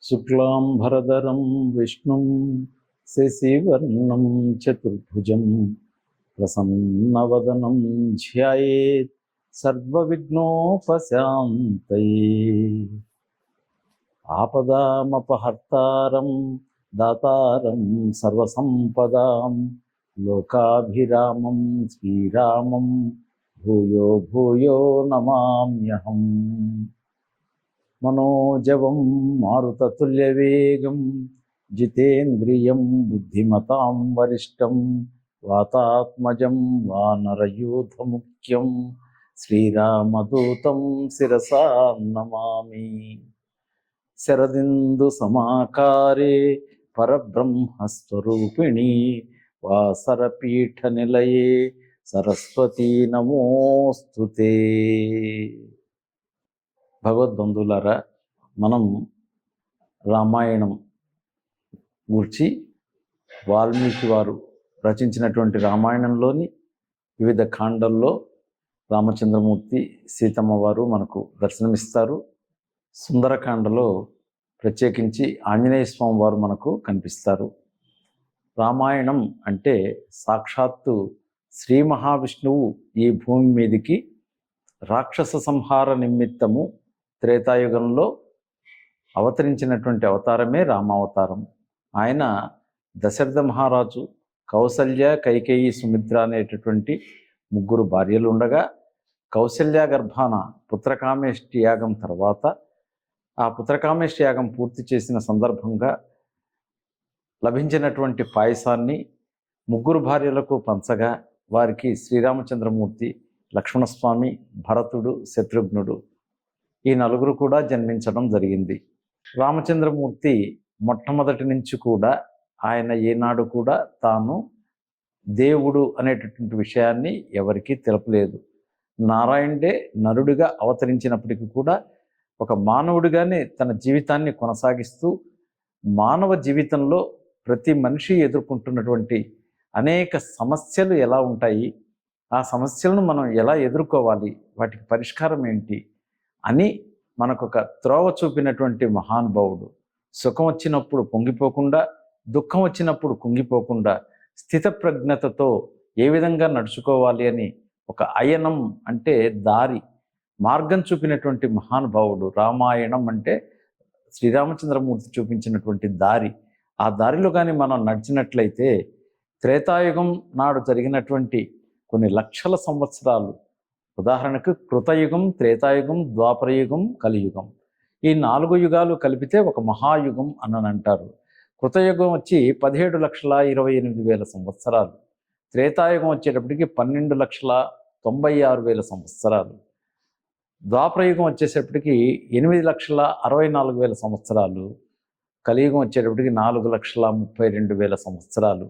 శుక్లాంబరధరం విష్ణుం శశివర్ణం చతుర్భుజం ప్రసన్నవదనం ధ్యాయేత్ సర్వవిఘ్నోపశాంతయే. ఆపదామపహర్తారం దాతారం సర్వసంపదాం లోకాభిరామం శ్రీరామం భూయో భూయో నమామ్యహం. మనోజవం మారుతతుల్యవేగం జితేంద్రియం బుద్ధిమతాం వరిష్టం వాతాత్మజం వానరయూథముఖ్యం శ్రీరామదూతం శిరసా నమామి. శరదిందు సమాకారే పరబ్రహ్మస్వరూపిణి వాసరపీఠ నిలయే సరస్వతీ నమోస్తుతే. భగవద్బంధువులారా, మనం రామాయణం గురించి వాల్మీకి వారు రచించినటువంటి రామాయణంలోని వివిధ కాండల్లో రామచంద్రమూర్తి సీతమ్మ వారు మనకు దర్శనమిస్తారు. సుందరకాండలో ప్రత్యేకించి ఆంజనేయ స్వామి వారు మనకు కనిపిస్తారు. రామాయణం అంటే సాక్షాత్తు శ్రీ మహావిష్ణువు ఈ భూమి మీదికి రాక్షస సంహార నిమిత్తము త్రేతాయుగంలో అవతరించినటువంటి అవతారమే రామావతారం. ఆయన దశరథ మహారాజు, కౌసల్య, కైకేయి, సుమిత్ర అనేటటువంటి ముగ్గురు భార్యలు ఉండగా కౌసల్య గర్భాన పుత్రకామేష్టి యాగం తర్వాత ఆ పుత్రకామేష్టి యాగం పూర్తి చేసిన సందర్భంగా లభించినటువంటి పాయసాన్ని ముగ్గురు భార్యలకు పంచగా వారికి శ్రీరామచంద్రమూర్తి, లక్ష్మణస్వామి, భరతుడు, శత్రుఘ్నుడు ఈ నలుగురు కూడా జన్మించడం జరిగింది. రామచంద్రమూర్తి మొట్టమొదటి నుంచి కూడా ఆయన ఏనాడు కూడా తాను దేవుడు అనేటటువంటి విషయాన్ని ఎవరికీ తెలపలేదు. నారాయణుడే నరుడిగా అవతరించినప్పటికీ కూడా ఒక మానవుడిగానే తన జీవితాన్ని కొనసాగిస్తూ మానవ జీవితంలో ప్రతి మనిషి ఎదుర్కొంటున్నటువంటి అనేక సమస్యలు ఎలా ఉంటాయి, ఆ సమస్యలను మనం ఎలా ఎదుర్కోవాలి, వాటికి పరిష్కారం ఏంటి అని మనకొక త్రోవ చూపినటువంటి మహానుభావుడు. సుఖం వచ్చినప్పుడు పొంగిపోకుండా, దుఃఖం వచ్చినప్పుడు కుంగిపోకుండా స్థితప్రజ్ఞతతో ఏ విధంగా నడుచుకోవాలి అని ఒక అయనం అంటే దారి, మార్గం చూపినటువంటి మహానుభావుడు. రామాయణం అంటే శ్రీరామచంద్రమూర్తి చూపించినటువంటి దారి. ఆ దారిలో కానీ మనం నడిచినట్లయితే త్రేతాయుగం నాడు జరిగినటువంటి కొన్ని లక్షల సంవత్సరాలు, ఉదాహరణకు కృతయుగం, త్రేతాయుగం, ద్వాపరయుగం, కలియుగం, ఈ 4 యుగాలు కలిపితే ఒక మహాయుగం అని అంటారు. కృతయుగం వచ్చి 17,28,000 సంవత్సరాలు, త్రేతాయుగం వచ్చేటప్పటికి 12,96,000 సంవత్సరాలు, ద్వాపరయుగం వచ్చేటప్పటికి 8,64,000 సంవత్సరాలు, కలియుగం వచ్చేటప్పటికి 4,32,000 సంవత్సరాలు.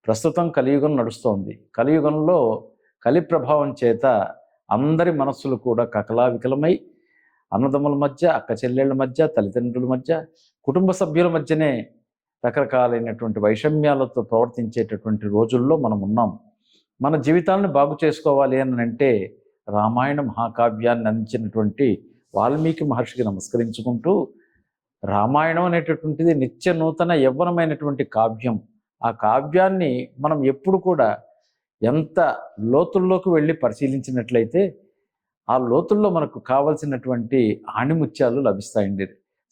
ప్రస్తుతం కలియుగం నడుస్తోంది. కలియుగంలో కలి ప్రభావం చేత అందరి మనస్సులు కూడా కకలావికలమై అన్నదమ్ముల మధ్య, అక్క చెల్లెళ్ళ మధ్య, తల్లిదండ్రుల మధ్య, కుటుంబ సభ్యుల మధ్యనే రకరకాలైనటువంటి వైషమ్యాలతో ప్రవర్తించేటటువంటి రోజుల్లో మనం ఉన్నాం. మన జీవితాలను బాగు చేసుకోవాలి అని అంటే రామాయణ మహాకావ్యాన్ని అందించినటువంటి వాల్మీకి మహర్షికి నమస్కరించుకుంటూ, రామాయణం అనేటటువంటిది నిత్య నూతన యవ్వనమైనటువంటి కావ్యం. ఆ కావ్యాన్ని మనం ఎప్పుడు కూడా ఎంత లోతుల్లోకి వెళ్ళి పరిశీలించినట్లయితే ఆ లోతుల్లో మనకు కావలసినటువంటి ఆణిముత్యాలు లభిస్తాయండి.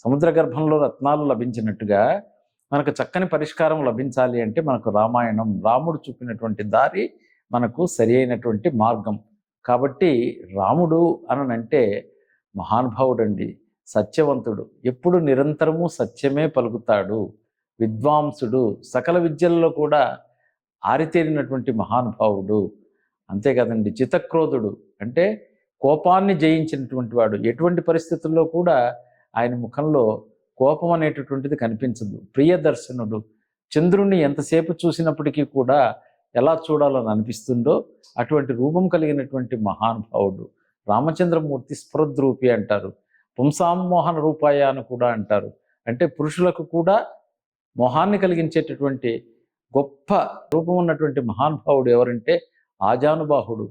సముద్ర గర్భంలో రత్నాలు లభించినట్టుగా మనకు చక్కని పరిష్కారం లభించాలి అంటే మనకు రామాయణం, రాముడు చూపినటువంటి దారి మనకు సరి అయినటువంటి మార్గం. కాబట్టి రాముడు అనంటే మహానుభావుడండి, సత్యవంతుడు, ఎప్పుడు నిరంతరము సత్యమే పలుకుతాడు, విద్వాంసుడు, సకల విద్యల్లో కూడా ఆరితేరినటువంటి మహానుభావుడు. అంతేకాదండి, చితక్రోధుడు అంటే కోపాన్ని జయించినటువంటి వాడు. ఎటువంటి పరిస్థితుల్లో కూడా ఆయన ముఖంలో కోపం అనేటటువంటిది కనిపించదు. ప్రియదర్శనుడు, చంద్రుణ్ణి ఎంతసేపు చూసినప్పటికీ కూడా ఎలా చూడాలని అనిపిస్తుందో అటువంటి రూపం కలిగినటువంటి మహానుభావుడు. రామచంద్రమూర్తి స్ఫురద్రూపి అంటారు, పుంసామోహన రూపాయ అని కూడా అంటారు. అంటే పురుషులకు కూడా మోహాన్ని కలిగించేటటువంటి గొప్ప రూపం ఉన్నటువంటి మహానుభావుడు ఎవరంటే ఆజానుబాహుడు,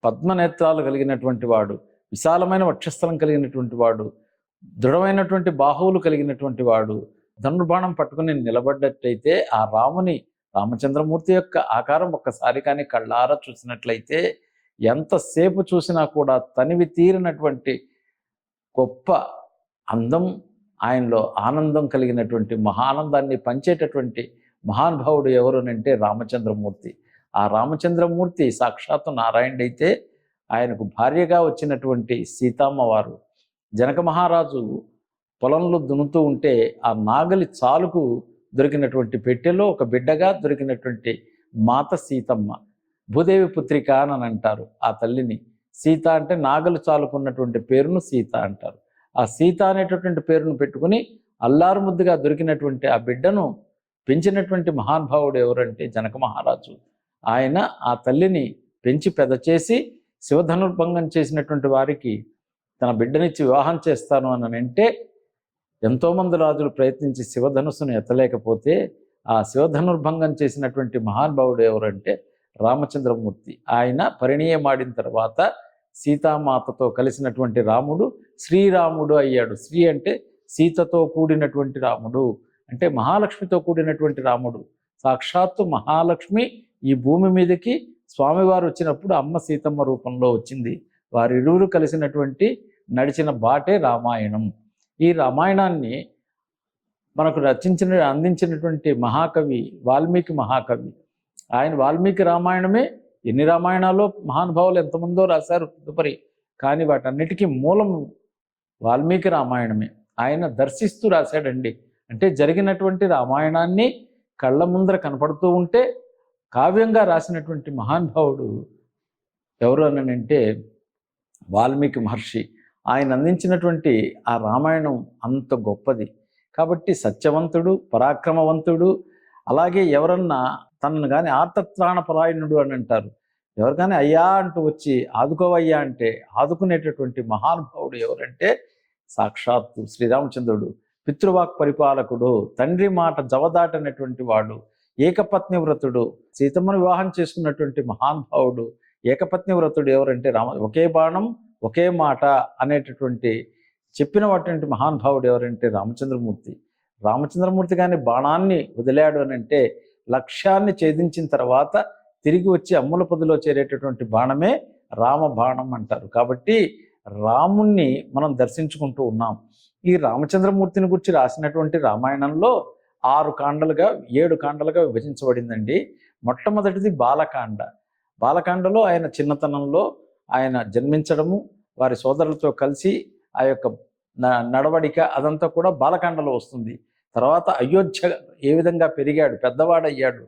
పద్మనేత్రాలు కలిగినటువంటి వాడు, విశాలమైన వక్షస్థలం కలిగినటువంటి వాడు, దృఢమైనటువంటి బాహువులు కలిగినటువంటి వాడు, ధనుర్బాణం పట్టుకుని నిలబడ్డట్టయితే ఆ రామచంద్రమూర్తి యొక్క ఆకారం ఒక్కసారి కానీ కళ్ళారా చూసినట్లయితే ఎంతసేపు చూసినా కూడా తనివి తీరినటువంటి గొప్ప అందం, ఆయనలో ఆనందం కలిగినటువంటి మహానందాన్ని పంచేటటువంటి మహానుభావుడు ఎవరునంటే రామచంద్రమూర్తి. ఆ రామచంద్రమూర్తి సాక్షాత్తు నారాయణుడైతే ఆయనకు భార్యగా వచ్చినటువంటి సీతమ్మవారు జనక మహారాజు పొలంలో దున్నుతూ ఉంటే ఆ నాగలి చాలుకు దొరికినటువంటి పెట్టెలో ఒక బిడ్డగా దొరికినటువంటి మాత సీతమ్మ, భూదేవి పుత్రిక అని అంటారు ఆ తల్లిని. సీత అంటే నాగలు చాలుకున్నటువంటి పేరును సీత అంటారు. ఆ సీత అనేటటువంటి పేరును పెట్టుకుని అల్లారు ముద్దుగా దొరికినటువంటి ఆ బిడ్డను పెంచినటువంటి మహానుభావుడు ఎవరంటే జనక మహారాజు. ఆయన ఆ తల్లిని పెంచి పెద్ద చేసి శివధనుర్భంగం చేసినటువంటి వారికి తన బిడ్డనిచ్చి వివాహం చేస్తాను అని అంటే ఎంతోమంది రాజులు ప్రయత్నించి శివధనుస్సును ఎత్తలేకపోతే ఆ శివధనుర్భంగం చేసినటువంటి మహానుభావుడు ఎవరంటే రామచంద్రమూర్తి. ఆయన పరిణయమాడిన తర్వాత సీతామాతతో కలిసినటువంటి రాముడు శ్రీరాముడు అయ్యాడు. శ్రీ అంటే సీతతో కూడినటువంటి రాముడు, అంటే మహాలక్ష్మితో కూడినటువంటి రాముడు. సాక్షాత్తు మహాలక్ష్మి ఈ భూమి మీదకి స్వామివారు వచ్చినప్పుడు అమ్మ సీతమ్మ రూపంలో వచ్చింది. వారిరువురు కలిసినటువంటి నడిచిన బాటే రామాయణం. ఈ రామాయణాన్ని మనకు అందించినటువంటి మహాకవి వాల్మీకి మహాకవి. ఆయన వాల్మీకి రామాయణమే, ఎన్ని రామాయణాలు మహానుభావులు ఎంతమందో రాశారు తదుపరి, కానీ వాటన్నిటికీ మూలము వాల్మీకి రామాయణమే. ఆయన దర్శిస్తూ రాశాడండి. అంటే జరిగినటువంటి రామాయణాన్ని కళ్ళ ముందర కనపడుతూ ఉంటే కావ్యంగా రాసినటువంటి మహానుభావుడు ఎవరు అని అంటే వాల్మీకి మహర్షి. ఆయన అందించినటువంటి ఆ రామాయణం అంత గొప్పది. కాబట్టి సత్యవంతుడు, పరాక్రమవంతుడు, అలాగే ఎవరన్నా తనను కానీ ఆర్తత్రాణపరాయణుడు అని అంటారు. ఎవరు కానీ అయ్యా అంటూ వచ్చి ఆదుకోవయ్యా అంటే ఆదుకునేటటువంటి మహానుభావుడు ఎవరంటే సాక్షాత్తు శ్రీరామచంద్రుడు. పితృవాక్ పరిపాలకుడు, తండ్రి మాట జవదాటనటువంటి వాడు, ఏకపత్ని వ్రతుడు, సీతమ్మను వివాహం చేసుకున్నటువంటి మహానుభావుడు. ఏకపత్ని వ్రతుడు ఎవరంటే ఒకే బాణం ఒకే మాట అనేటటువంటి చెప్పినటువంటి మహానుభావుడు ఎవరంటే రామచంద్రమూర్తి. రామచంద్రమూర్తి కానీ బాణాన్ని వదిలాడు అని అంటే లక్ష్యాన్ని ఛేదించిన తర్వాత తిరిగి వచ్చి అమ్ముల పొదిలో చేరేటటువంటి బాణమే రామబాణం అంటారు. కాబట్టి రాముణ్ణి మనం దర్శించుకుంటూ ఉన్నాం. ఈ రామచంద్రమూర్తిని గురించి రాసినటువంటి రామాయణంలో 6 కాండలుగా 7 కాండలుగా విభజించబడిందండి. మొట్టమొదటిది బాలకాండ. బాలకాండలో ఆయన చిన్నతనంలో ఆయన జన్మించడము, వారి సోదరులతో కలిసి ఆ యొక్క నడవడిక అదంతా కూడా బాలకాండలో వస్తుంది. తర్వాత అయోధ్య ఏ విధంగా పెరిగాడు, పెద్దవాడయ్యాడు,